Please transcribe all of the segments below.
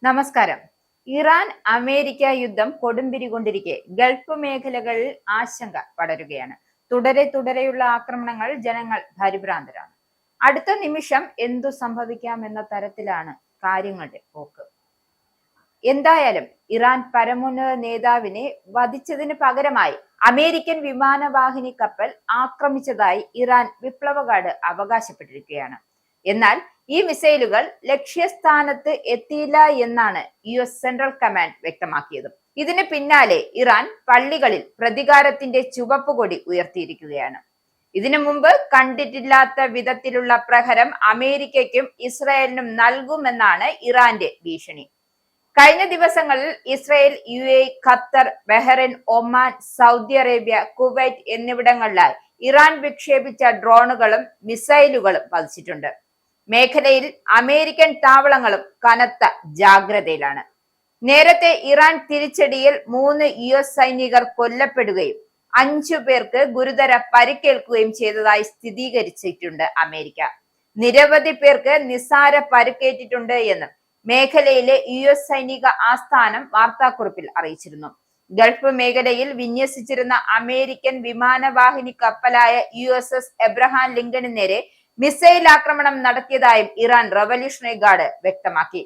നമസ്കാരം. Iran America യുദ്ധം കൊടുമ്പിരികൊണ്ടിരിക്കെ Gulf മേഖലകളിൽ ആശങ്ക പടരുകയാണ്. തുടരെയുള്ള ആക്രമണങ്ങൾ ജനങ്ങൾ പരിഭ്രാന്തരാണ്. അടുത്ത നിമിഷം എന്തു സംഭവിക്കാമെന്ന തരത്തിലാണ് കാര്യങ്ങളുടെ പോക്ക്. എന്തായാലും ഇറാൻ പരമോന്നത നേതാവിനെ വധിച്ചതിന് പകരമായി അമേരിക്കൻ വിമാനവാഹിനി കപ്പൽ ആക്രമിച്ചതായി ഇറാൻ വിപ്ലവ ഗാർഡ് അവകാശപ്പെട്ടിരിക്കുകയാണ്. എന്നാൽ ഈ മിസൈലുകൾ ലക്ഷ്യസ്ഥാനത്ത് എത്തിയില്ല എന്നാണ് US സെൻട്രൽ കമാൻഡ് വ്യക്തമാക്കിയത്. ഇതിന് പിന്നാലെ ഇറാൻ പള്ളികളിൽ പ്രതികാരത്തിന്റെ ചുവപ്പുകൊടി ഉയർത്തിയിരിക്കുകയാണ്. ഇതിനു മുമ്പ് കണ്ടിട്ടില്ലാത്ത വിധത്തിലുള്ള പ്രഹരം അമേരിക്കയ്ക്കും ഇസ്രായേലിനും നൽകുമെന്നാണ് ഇറാന്റെ ഭീഷണി. കഴിഞ്ഞ ദിവസങ്ങളിൽ Israel, UAE, Qatar, Bahrain, Oman, Saudi Arabia, Kuwait എന്നിവിടങ്ങളിലായി ഇറാൻ വിക്ഷേപിച്ച ഡ്രോണുകളും മിസൈലുകളും പതിച്ചിട്ടുണ്ട്. മേഖലയിൽ അമേരിക്കൻ താവളങ്ങളും കനത്ത ജാഗ്രതയിലാണ്. നേരത്തെ ഇറാൻ തിരിച്ചടിയിൽ 3 US സൈനികർ കൊല്ലപ്പെടുകയും 5 പേർക്ക് ഗുരുതര പരിക്കേൽക്കുകയും ചെയ്തതായി സ്ഥിരീകരിച്ചിട്ടുണ്ട് അമേരിക്ക. നിരവധി പേർക്ക് നിസ്സാര പരിക്കേറ്റിട്ടുണ്ട് എന്നും മേഖലയിലെ US സൈനിക ആസ്ഥാനം വാർത്താക്കുറിപ്പിൽ അറിയിച്ചിരുന്നു. ഗൾഫ് മേഖലയിൽ വിന്യസിച്ചിരുന്ന അമേരിക്കൻ വിമാനവാഹിനി കപ്പലായ USS എബ്രഹാം ലിങ്കന് നേരെ മിസൈൽ ആക്രമണം നടത്തിയതായും ഇറാൻ റവല്യൂഷണറി ഗാർഡ് വ്യക്തമാക്കി.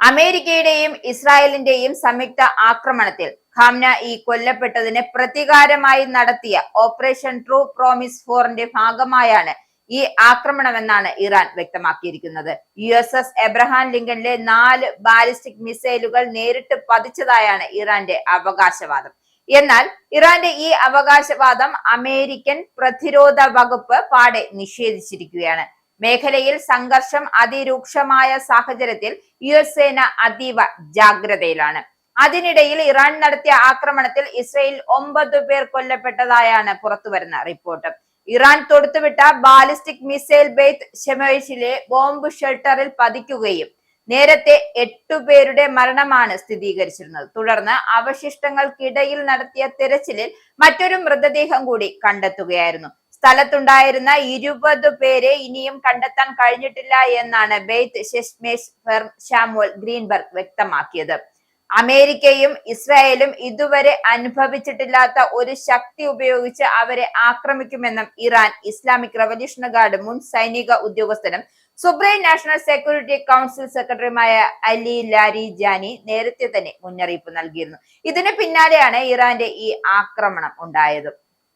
അമേരിക്കയുടെയും ഇസ്രായേലിന്റെയും സംയുക്ത ആക്രമണത്തിൽ ഖാംനഈ കൊല്ലപ്പെട്ടതിന് പ്രതികാരമായി നടത്തിയ ഓപ്പറേഷൻ ട്രൂ പ്രോമിസ് 4ന്റെ ഭാഗമായാണ് ഈ ആക്രമണമെന്നാണ് ഇറാൻ വ്യക്തമാക്കിയിരിക്കുന്നത്. USS എബ്രഹാം ലിങ്കനിലെ 4 ബാലിസ്റ്റിക് മിസൈലുകൾ നേരിട്ട് പതിച്ചതായാണ് ഇറാന്റെ അവകാശവാദം. എന്നാൽ ഇറാന്റെ ഈ അവകാശവാദം അമേരിക്കൻ പ്രതിരോധ വകുപ്പ് പാടെ നിഷേധിച്ചിരിക്കുകയാണ്. മേഖലയിൽ സംഘർഷം അതിരൂക്ഷമായ സാഹചര്യത്തിൽ US സേന അതീവ ജാഗ്രതയിലാണ്. അതിനിടയിൽ ഇറാൻ നടത്തിയ ആക്രമണത്തിൽ ഇസ്രയേൽ 9 പേർ കൊല്ലപ്പെട്ടതായാണ് പുറത്തുവരുന്ന റിപ്പോർട്ട്. ഇറാൻ തൊടുത്തുവിട്ട ബാലിസ്റ്റിക് മിസൈൽ ബെയ്ത്ത് ഷെമേഷിലെ ബോംബ് ഷെൽട്ടറിൽ പതിക്കുകയും നേരത്തെ 8 പേരുടെ മരണമാണ് സ്ഥിരീകരിച്ചിരുന്നത്. തുടർന്ന് അവശിഷ്ടങ്ങൾക്കിടയിൽ നടത്തിയ തിരച്ചിലിൽ മറ്റൊരു മൃതദേഹം കൂടി കണ്ടെത്തുകയായിരുന്നു. സ്ഥലത്തുണ്ടായിരുന്ന 20 പേരെ ഇനിയും കണ്ടെത്താൻ കഴിഞ്ഞിട്ടില്ല എന്നാണ് ബെയ്ത്ത് ഷെമേഷ് ഫെർം ഷാമുവൽ ഗ്രീൻബർഗ് വ്യക്തമാക്കിയത്. അമേരിക്കയും ഇസ്രായേലും ഇതുവരെ അനുഭവിച്ചിട്ടില്ലാത്ത ഒരു ശക്തി ഉപയോഗിച്ച് അവരെ ആക്രമിക്കുമെന്നും ഇറാൻ ഇസ്ലാമിക് റവല്യൂഷണറി ഗാർഡ് മുൻ സൈനിക ഉദ്യോഗസ്ഥനും സുബ്രൈൻ നാഷണൽ സെക്യൂരിറ്റി കൗൺസിൽ സെക്രട്ടറിയുമായ അലി ലാരിജാനി നേരത്തെ തന്നെ മുന്നറിയിപ്പ് നൽകിയിരുന്നു. ഇതിന് പിന്നാലെയാണ് ഇറാന്റെ ഈ ആക്രമണം ഉണ്ടായത്.